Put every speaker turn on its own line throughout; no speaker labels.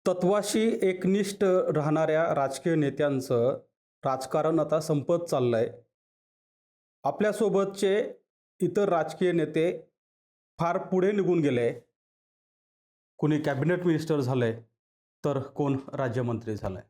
तत्वाशी एकनिष्ठ राहणाऱ्या राजकीय नेत्यांचं राजकारण आता संपत चाललंय. आपल्यासोबतचे इतर राजकीय नेते फार पुढे निघून गेले. कोणी कॅबिनेट मिनिस्टर झालंय, तर कोण राज्यमंत्री झालंय.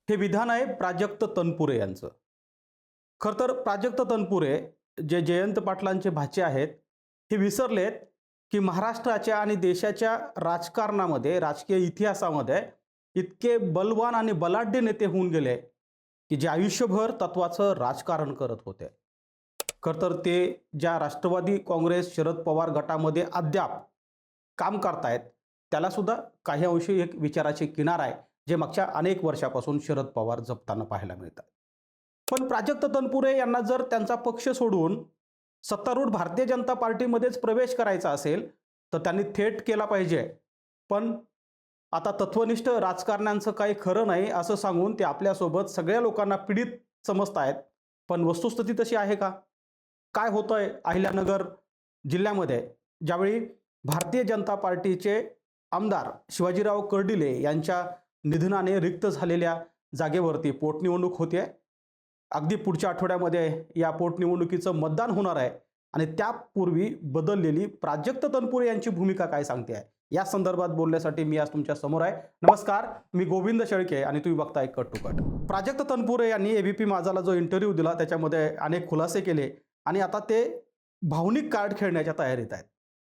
हे विधान आहे प्राजक्त तनपुरे यांचं. खरं तर प्राजक्त तनपुरे जे जयंत पाटलांचे भाचे आहेत, हे विसरलेत की महाराष्ट्राच्या आणि देशाच्या राजकारणामध्ये, राजकीय इतिहासामध्ये इतके बलवान आणि बलाढ्य नेते होऊन गेले की जे आयुष्यभर तत्वाचं राजकारण करत होते. खरं तर ते ज्या राष्ट्रवादी काँग्रेस शरद पवार गटामध्ये अद्याप काम करतायत, त्याला सुद्धा काही अंशी एक विचाराची किनार आहे, जे मागच्या अनेक वर्षापासून शरद पवार जपताना पाहायला मिळतात. पण प्राजक्त तनपुरे यांना जर त्यांचा पक्ष सोडून सत्तारूढ भारतीय जनता पार्टीमध्येच प्रवेश करायचा असेल, तर त्यांनी थेट केला पाहिजे. पण आता तत्वनिष्ठ राजकारण्यांचं काही खरं नाही असं सांगून ते आपल्यासोबत सगळ्या लोकांना पीडित समजतायत. पण वस्तुस्थिती तशी आहे का? काय होतंय अहिल्यानगर जिल्ह्यामध्ये, ज्यावेळी भारतीय जनता पार्टीचे आमदार शिवाजीराव कर्डिले यांच्या निधनाने रिक्त झालेल्या जागेवरती पोटनिवडणूक होते. अगदी पुढच्या आठवड्यामध्ये या पोटनिवडणुकीचं मतदान होणार आहे आणि त्यापूर्वी बदललेली प्राजक्त तनपुरे यांची भूमिका काय सांगते आहे, या संदर्भात बोलण्यासाठी मी आज तुमच्या समोर आहे. नमस्कार, मी गोविंद शेळके आणि तुम्ही बघताय cut to cut. Prajakt Tanpure यांनी एबीपी माझाला जो इंटरव्ह्यू दिला, त्याच्यामध्ये अनेक खुलासे केले आणि आता ते भावनिक कार्ड खेळण्याच्या तयारीत आहेत.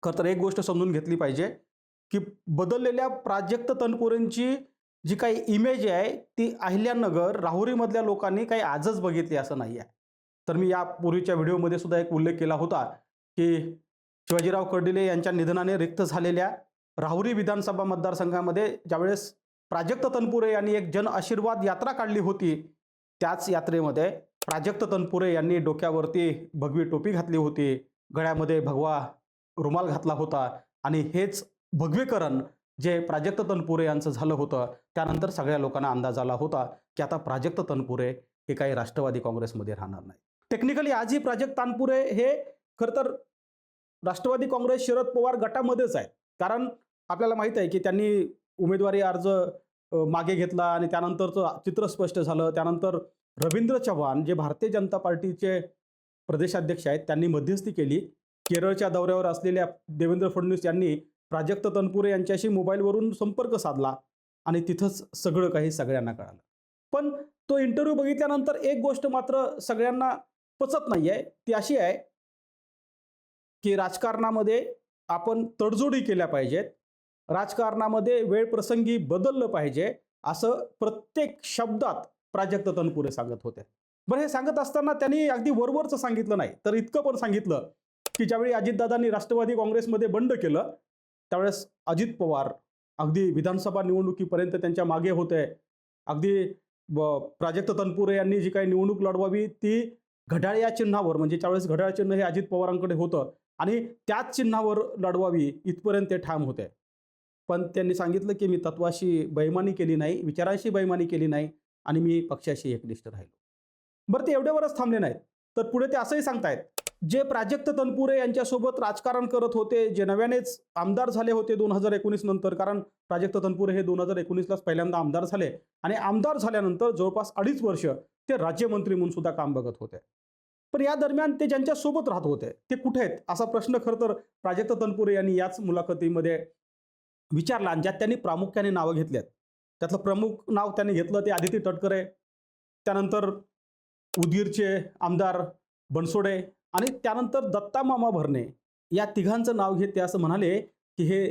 खरं तर एक गोष्ट समजून घेतली पाहिजे की बदललेल्या प्राजक्त तनपुरेंची जी काही इमेज आहे ती अहिल्यानगर राहुरीमधल्या लोकांनी काही आजच बघितली असं नाही आहे. तर मी यापूर्वीच्या व्हिडिओमध्ये सुद्धा एक उल्लेख केला होता की शिवाजीराव कर्डिले यांच्या निधनाने रिक्त झालेल्या राहुरी विधानसभा मतदारसंघामध्ये ज्यावेळेस प्राजक्त तनपुरे यांनी एक जन आशीर्वाद यात्रा काढली होती, त्याच यात्रेमध्ये प्राजक्त तनपुरे यांनी डोक्यावरती भगवी टोपी घातली होती, गळ्यामध्ये भगवा रुमाल घातला होता आणि हेच भगवेकरण जे प्राजक्त तनपुरे यांचं झालं होतं. त्यानंतर सगळ्या लोकांना अंदाज आला होता की आता प्राजक्त तनपुरे हे काही राष्ट्रवादी काँग्रेसमध्ये राहणार नाही. टेक्निकली आजही प्राजक्त तनपुरे हे खरं तर राष्ट्रवादी काँग्रेस शरद पवार गटामध्येच आहेत. कारण आपल्याला माहीत आहे की त्यांनी उमेदवारी अर्ज मागे घेतला आणि त्यानंतरचं चित्र स्पष्ट झालं. त्यानंतर रवींद्र चव्हाण जे भारतीय जनता पार्टीचे प्रदेशाध्यक्ष आहेत, त्यांनी मध्यस्थी केली. केरळच्या दौऱ्यावर असलेल्या देवेंद्र फडणवीस यांनी प्राजक्त तनपुरे यांच्याशी मोबाईलवरून संपर्क साधला आणि तिथंच सगळं काही सगळ्यांना कळालं. पण तो इंटरव्ह्यू बघितल्यानंतर एक गोष्ट मात्र सगळ्यांना पचत नाही आहे, ती अशी आहे की राजकारणामध्ये आपण तडजोडी केल्या पाहिजेत, राजकारणामध्ये वेळ प्रसंगी बदललं पाहिजे, असं प्रत्येक शब्दात प्राजक्त तनपुरे सांगत होते. बरं, हे सांगत असताना त्यांनी अगदी वरवरचं सांगितलं नाही, तर इतकं पण सांगितलं की ज्यावेळी अजितदादांनी राष्ट्रवादी काँग्रेसमध्ये बंड केलं, त्यावेळेस अजित पवार अगदी विधानसभा निवडणुकीपर्यंत त्यांच्या मागे होते. अगदी प्राजक्त तनपुरे यांनी जी काही निवडणूक लढवावी ती घड्याळ या चिन्हावर, म्हणजे त्यावेळेस घड्याळ चिन्ह हे अजित पवारांकडे होतं आणि त्याच चिन्हावर लढवावी इथपर्यंत ते ठाम होते. पण त्यांनी सांगितलं की मी तत्वाशी बैमानी केली नाही, विचारांशी बैमानी केली नाही आणि मी पक्षाशी एकनिष्ठ राहिलो. बरं, ते एवढ्यावरच थांबले नाहीत, तर पुढे ते असंही सांगतायत, जे प्राजक्त तनपुरे यांच्यासोबत राजकारण करत होते, जे नव्यानेच आमदार झाले होते 2019 नंतर, कारण प्राजक्त तनपुरे हे 2019लाच पहिल्यांदा आमदार झाले आणि आमदार झाल्यानंतर जवळपास 2.5 वर्ष ते राज्यमंत्री म्हणून सुद्धा काम बघत होते. पण या दरम्यान ते ज्यांच्यासोबत राहत होते ते कुठे आहेत, असा प्रश्न खरं तर प्राजक्त तनपुरे यांनी याच मुलाखतीमध्ये विचारला आणि ज्यात त्यांनी प्रामुख्याने नावं घेतल्यात. त्यातलं प्रमुख नाव त्यांनी घेतलं ते आदिती तटकरे, त्यानंतर उदगीरचे आमदार बनसोडे आणि त्यानंतर दत्ता मामा भरणे. या तिघांचं नाव घेत ते असं म्हणाले की हे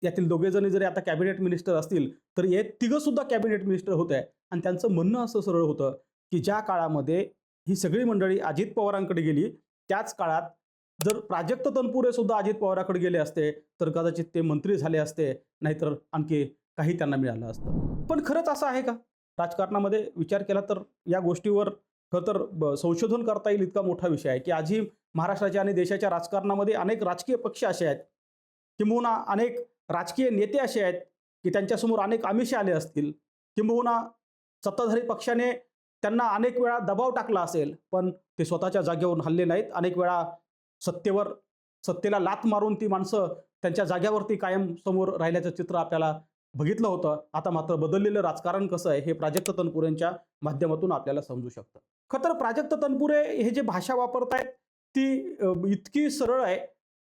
यातील दोघेजणी जरी आता कॅबिनेट मिनिस्टर असतील तर हे तिघं सुद्धा कॅबिनेट मिनिस्टर होते. आणि त्यांचं म्हणणं असं सरळ होतं की ज्या काळामध्ये ही सगळी मंडळी अजित पवारांकडे गेली, त्याच काळात जर प्राजक्त तनपुरे सुद्धा अजित पवारांकडे गेले असते तर कदाचित ते मंत्री झाले असते, नाहीतर आणखी काही त्यांना मिळालं असतं. पण खरंच असं आहे का? राजकारणामध्ये विचार केला तर या गोष्टीवर खरं तर संशोधन करता येईल इतका मोठा विषय आहे की आजही महाराष्ट्राच्या आणि देशाच्या राजकारणामध्ये अनेक राजकीय पक्ष असे आहेत, किंबहुना अनेक राजकीय नेते असे आहेत की त्यांच्यासमोर अनेक आमिषे आले असतील, किंबहुना सत्ताधारी पक्षाने त्यांना अनेक वेळा दबाव टाकला असेल, पण ते स्वतःच्या जागेवरून हलले नाहीत. अनेक वेळा सत्तेला लाथ मारून ती माणसं त्यांच्या जाग्यावरती कायम समोर राहिल्याचं चित्र आपल्याला बघितलं होतं. आता मात्र बदललेलं राजकारण कसं आहे हे प्राजक्त तनपुरेंच्या माध्यमातून आपल्याला समजू शकतं. खरं तर प्राजक्त तनपुरे हे जे भाषा वापरतायत ती इतकी सरळ आहे,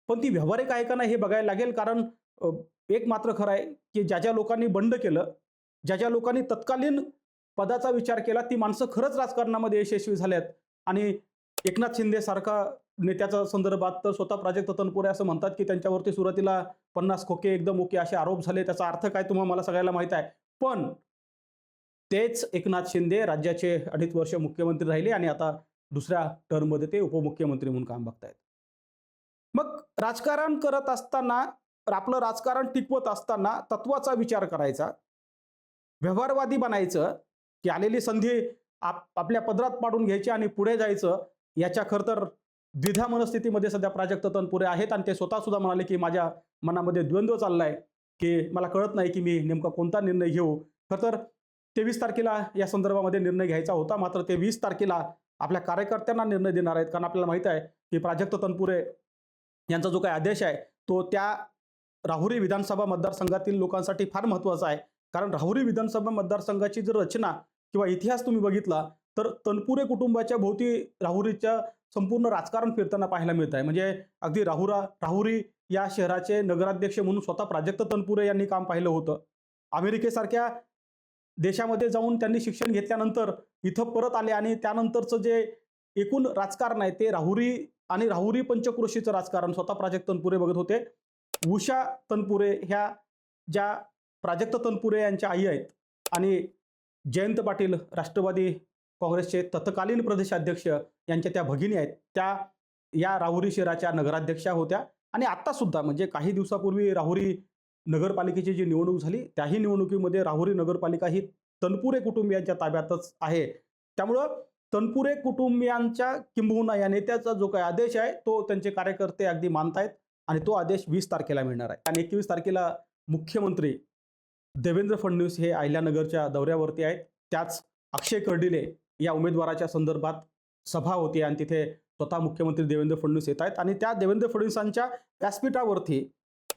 पण ती व्यावहारिक आहे का नाही हे बघायला लागेल. कारण अ, एक मात्र खरं आहे, की ज्या लोकांनी बंड केलं, ज्या लोकांनी तत्कालीन पदाचा विचार केला, ती माणसं खरंच राजकारणामध्ये यशस्वी झाल्यात. आणि एकनाथ शिंदेसारखा नेत्याच्या संदर्भात तर स्वतः प्राजक्त तनपुरे असं म्हणतात, की त्यांच्यावरती सुरुवातीला 50 खोके एकदम ओके असे आरोप झाले. त्याचा अर्थ काय तुम्हाला मला सगळ्याला माहीत आहे. पण तेच एकनाथ शिंदे राज्याचे 2.5 वर्ष मुख्यमंत्री राहिले आणि आता दुसऱ्या टर्ममध्ये ते उपमुख्यमंत्री म्हणून काम बघतायत. मग राजकारण करत असताना, आपलं राजकारण टिकवत असताना तत्वाचा विचार करायचा, व्यवहारवादी बनायचं, की आलेली संधी आपल्या पदरात पाडून घ्यायची आणि पुढे जायचं. याच्या खरं तर द्विधा मनस्थितीमध्ये सध्या प्राजक्त तनपुरे आहेत आणि ते स्वतः सुद्धा म्हणाले, की माझ्या मनामध्ये द्वंद्व चाललाय, की मला कळत नाही, की मी नेमका कोणता निर्णय घेऊ. खरं तर 23 तारखेला या संदर्भामध्ये निर्णय घ्यायचा होता. मात्र ते 20 तारखेला आपल्या कार्यकर्त्यांना निर्णय देणार आहेत. कारण आपल्याला माहीत आहे, की प्राजक्त तनपुरे यांचा जो काही आदेश आहे, तो त्या राहुरी विधानसभा मतदारसंघातील लोकांसाठी फार महत्त्वाचा आहे. कारण राहुरी विधानसभा मतदारसंघाची जर रचना किंवा इतिहास तुम्ही बघितला, तर तनपुरे कुटुंबाच्या भोवती राहुरीच्या संपूर्ण राजकारण फिरताना पाहायला मिळत आहे. म्हणजे अगदी राहुरी या शहराचे नगराध्यक्ष म्हणून स्वतः प्राजक्त तनपुरे यांनी काम पाहिलं होतं. अमेरिकेसारख्या देशामध्ये जाऊन त्यांनी शिक्षण घेतल्यानंतर इथं परत आले आणि त्यानंतरचं जे एकूण राजकारण आहे ते राहुरी पंचक्रोशीचं राजकारण स्वतः प्राजक्त तनपुरे बघत होते. उषा तनपुरे ह्या ज्या प्राजक्त तनपुरे यांच्या आई आहेत आणि जयंत पाटील राष्ट्रवादी काँग्रेसचे तत्कालीन प्रदेशाध्यक्ष यांच्या त्या भगिनी आहेत. त्या या राहुरी शहराच्या नगराध्यक्षा होत्या आणि आता सुद्धा म्हणजे काही दिवसापूर्वी राहुरी नगरपालिकेची जी निवडणूक झाली, त्याही निवडणुकीमध्ये राहुरी नगरपालिका ही तनपुरे कुटुंबियांच्या ताब्यातच आहे. त्यामुळं तनपुरे कुटुंबियांच्या किंबहुना या नेत्याचा जो काही आदेश आहे, तो त्यांचे कार्यकर्ते अगदी मानतायत आणि तो आदेश 20 तारखेला मिळणार आहे. आणि 21 तारखेला मुख्यमंत्री देवेंद्र फडणवीस हे अहिल्यानगरच्या दौऱ्यावरती आहेत. त्याच अक्षय कर्डिले या उमेदवाराच्या संदर्भात सभा होती आणि तिथे स्वतः मुख्यमंत्री देवेंद्र फडणवीस येत आहेत आणि त्या देवेंद्र फडणवीसांच्या व्यासपीठावरती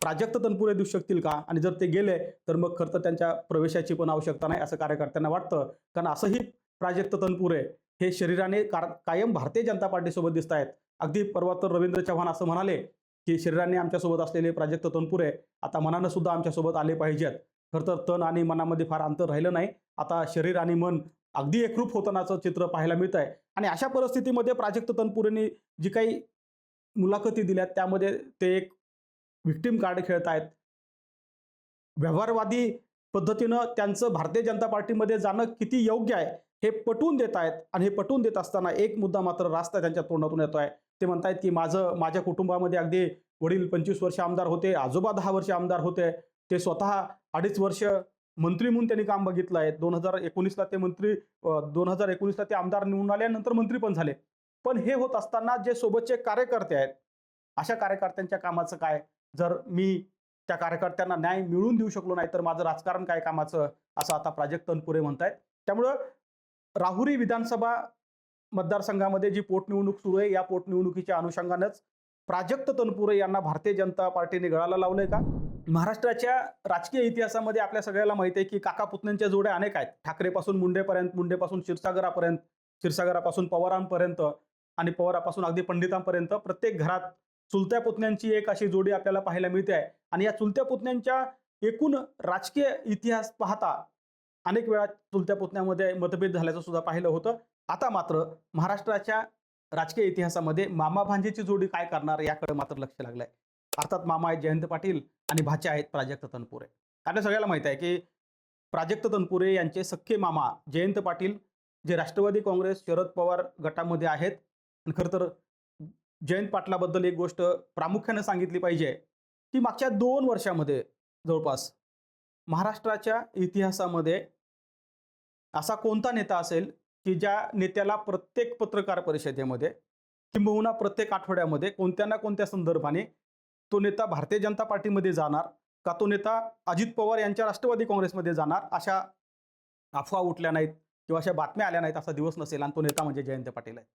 प्राजक्त तनपुरे दिसू शकतील का? आणि जर ते गेले तर मग खरं तर त्यांच्या प्रवेशाची पण आवश्यकता नाही असं कार्यकर्त्यांना वाटतं. कारण असंही प्राजक्त तनपुरे हे शरीराने कायम भारतीय जनता पार्टीसोबत दिसत आहेत. अगदी परवा तर रवींद्र चव्हाण असं म्हणाले, की शरीराने आमच्यासोबत असलेले प्राजक्त तनपुरे आता मनानं सुद्धा आमच्यासोबत आले पाहिजेत. खरं तर तन आणि मनामध्ये फार अंतर राहिलं नाही. आता शरीर आणि मन अगदी एकरूप होतानाचं चित्र पाहायला मिळत आहे. आणि अशा परिस्थितीमध्ये प्राजक्त तनपुरेंनी जी काही मुलाखती दिल्यात त्यामध्ये ते एक व्हिक्टिम कार्ड खेळत आहेत. व्यवहारवादी पद्धतीनं त्यांचं भारतीय जनता पार्टीमध्ये जाणं किती योग्य आहे हे पटवून देत आहेत. आणि हे पटवून देत असताना एक मुद्दा मात्र रास्त त्यांच्या तोंडातून येतोय. ते म्हणतायत, की माझ्या कुटुंबामध्ये अगदी वडील 25 वर्ष आमदार होते, आजोबा 10 वर्ष आमदार होते. ते स्वतः 2.5 वर्ष मंत्री म्हणून त्यांनी काम बघितलं आहे. 2019ला ते मंत्री 2019ला ते आमदार निवडून आले आणि नंतर मंत्री पण झाले. पण हे होत असताना जे सोबतचे कार्यकर्ते आहेत, अशा कार्यकर्त्यांच्या कामाचं काय? जर मी त्या कार्यकर्त्यांना न्याय मिळवून देऊ शकलो नाही तर माझं राजकारण काय कामाचं? असं आता प्राजक्त तनपुरे म्हणतायत. त्यामुळं राहुरी विधानसभा मतदारसंघामध्ये जी पोटनिवडणूक सुरू आहे, या पोटनिवडणुकीच्या अनुषंगानंच प्राजक्त तनपुरे यांना भारतीय जनता पार्टीने गळाला लावलंय का? महाराष्ट्राच्या राजकीय इतिहासामध्ये आपल्या सगळ्याला माहिती आहे, की काका पुतण्यांच्या जोड्या अनेक आहेत. ठाकरेपासून मुंडेपर्यंत, मुंडेपासून क्षीरसागरापर्यंत, क्षीरसागरापासून पवारांपर्यंत आणि पवारापासून अगदी पंडितांपर्यंत प्रत्येक घरात चुलत्या पुतण्यांची एक अशी जोडी आपल्याला पाहायला मिळते आहे. आणि या चुलत्या पुतण्यांच्या एकूण राजकीय इतिहास पाहता अनेक वेळा चुलत्या पुतण्यामध्ये मतभेद झाल्याचं सुद्धा पाहिलं होतं. आता मात्र महाराष्ट्राच्या राजकीय इतिहासामध्ये मामा भांजेची जोडी काय करणार याकडे मात्र लक्ष लागलंय. अर्थात मामा आहेत जयंत पाटील आणि भाच्या आहेत प्राजक्त तनपुरे. आपल्या सगळ्याला माहित आहे, की प्राजक्त तनपुरे यांचे सख्खे मामा जयंत पाटील जे राष्ट्रवादी काँग्रेस शरद पवार गटामध्ये आहेत. आणि खरं तर जयंत पाटलाबद्दल एक गोष्ट प्रामुख्याने सांगितली पाहिजे, की मागच्या 2 वर्षामध्ये जवळपास महाराष्ट्राच्या इतिहासामध्ये असा कोणता नेता असेल, की ज्या नेत्याला प्रत्येक पत्रकार परिषदेमध्ये किंबहुना प्रत्येक आठवड्यामध्ये कोणत्या ना कोणत्या संदर्भाने तो नेता भारतीय जनता पार्टीमध्ये जाणार का तो नेता अजित पवार यांच्या राष्ट्रवादी काँग्रेसमध्ये जाणार अशा अफवा उठल्या नाहीत किंवा अशा बातम्या आल्या नाहीत असा दिवस नसेल आणि तो नेता म्हणजे जयंत पाटील आहे.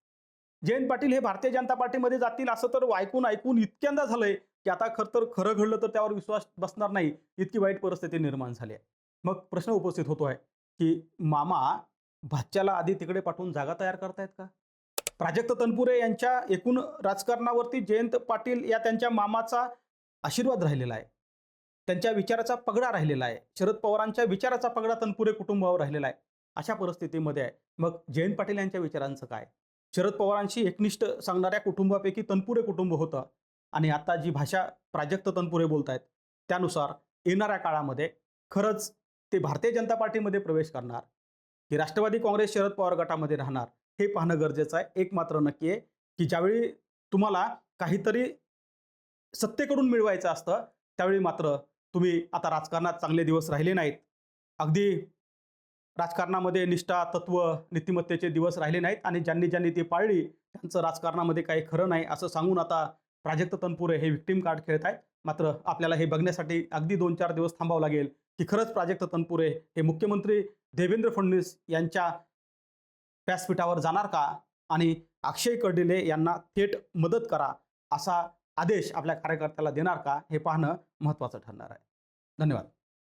जयंत पाटील हे भारतीय जनता पार्टीमध्ये जातील असं तर ऐकून इतक्यांदा झालंय की आता खरं घडलं तर त्यावर विश्वास बसणार नाही, इतकी वाईट परिस्थिती निर्माण झाली आहे. मग प्रश्न उपस्थित होतोय की मामा भाच्याला आधी तिकडे पाठवून जागा तयार करतायत का? प्राजक्त तनपुरे यांच्या एकूण राजकारणावरती जयंत पाटील या त्यांच्या मामाचा आशीर्वाद राहिलेला आहे. त्यांच्या विचाराचा पगडा राहिलेला आहे. शरद पवारांच्या विचाराचा पगडा तनपुरे कुटुंबावर राहिलेला आहे. अशा परिस्थितीमध्ये आहे. मग जयंत पाटील यांच्या विचारांचं काय? शरद पवारांशी एकनिष्ठ सांगणाऱ्या कुटुंबापैकी तनपुरे कुटुंब होतं आणि आता जी भाषा प्राजक्त तनपुरे बोलतायत त्यानुसार येणाऱ्या काळामध्ये खरंच ते भारतीय जनता पार्टीमध्ये प्रवेश करणार की राष्ट्रवादी काँग्रेस शरद पवार गटामध्ये राहणार हे पाहणं गरजेचं आहे. एक मात्र नक्की आहे की ज्यावेळी तुम्हाला काहीतरी सत्तेकडून मिळवायचं असतं त्यावेळी मात्र तुम्ही आता राजकारणात चांगले दिवस राहिले नाहीत. अगदी राजकारणामध्ये निष्ठा, तत्व, नीतिमत्तेचे दिवस राहिले नाहीत आणि ज्यांनी ती पाळली त्यांचं राजकारणामध्ये काही खरं नाही असं सांगून आता प्राजक्त तनपुरे हे विक्टिम कार्ड खेळत आहेत. मात्र आपल्याला हे बघण्यासाठी अगदी 2-4 दिवस थांबावं लागेल की खरंच प्राजक्त तनपुरे हे मुख्यमंत्री देवेंद्र फडणवीस यांच्या व्यासपीठावर जाणार का आणि अक्षय कर्डिले यांना थेट मदत करा असा आदेश आपल्या कार्यकर्त्याला देणार का हे पाहणं महत्त्वाचं ठरणार आहे. धन्यवाद.